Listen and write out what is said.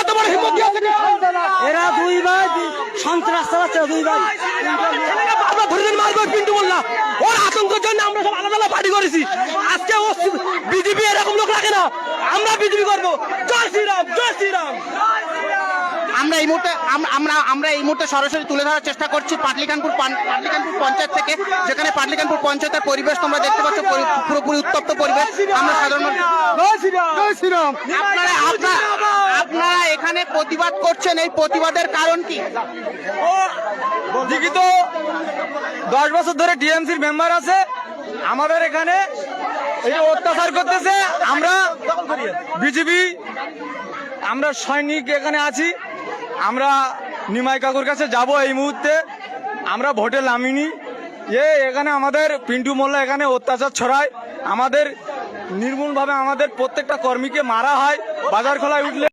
এত বড় হিম্মত দিয়েছে এরা দুই ভাই সন্ত্রাস চালাচ্ছে, দুই ভাই বারবার ধরে মারবো পিন্টু মোল্লা। ওর আতঙ্কের জন্য আমরা সব আলাদা আলাদা পার্টি করেছি। আজকে ও বিজেপি এরকম লোক রাখে না, আমরা বিজেপি করবো। জয় শ্রীরাম, জয় শ্রীরাম। আমরা এই মুহূর্তে সরাসরি তুলে ধরার চেষ্টা করছি পাটলিকানপুর পঞ্চায়েত থেকে, যেখানে পাটলিকানপুর পঞ্চায়েতের পরিবেশ তোমরা দেখতে পাচ্ছ, পুরোপুরি উত্তপ্ত পরিবেশ। আমরা সাধারণ আপনারা এখানে প্রতিবাদ করছেন, এই প্রতিবাদের কারণ কি? দেখি তো 10 বছর ধরে টিএমসির মেম্বার আছে, আমাদের এখানে এই অত্যাচার করতেছে। আমরা বিজেপি, আমরা সৈনিক এখানে আছি। আমরা নিমাই কাকুর কাছে যাব এই মুহূর্তে। আমরা ভোটে নামিনি। এখানে আমাদের পিন্টু মোল্লা এখানে অত্যাচার ছড়ায়, আমাদের নির্মূলভাবে আমাদের প্রত্যেকটা কর্মীকে মারা হয়। বাজার খোলায় উঠলে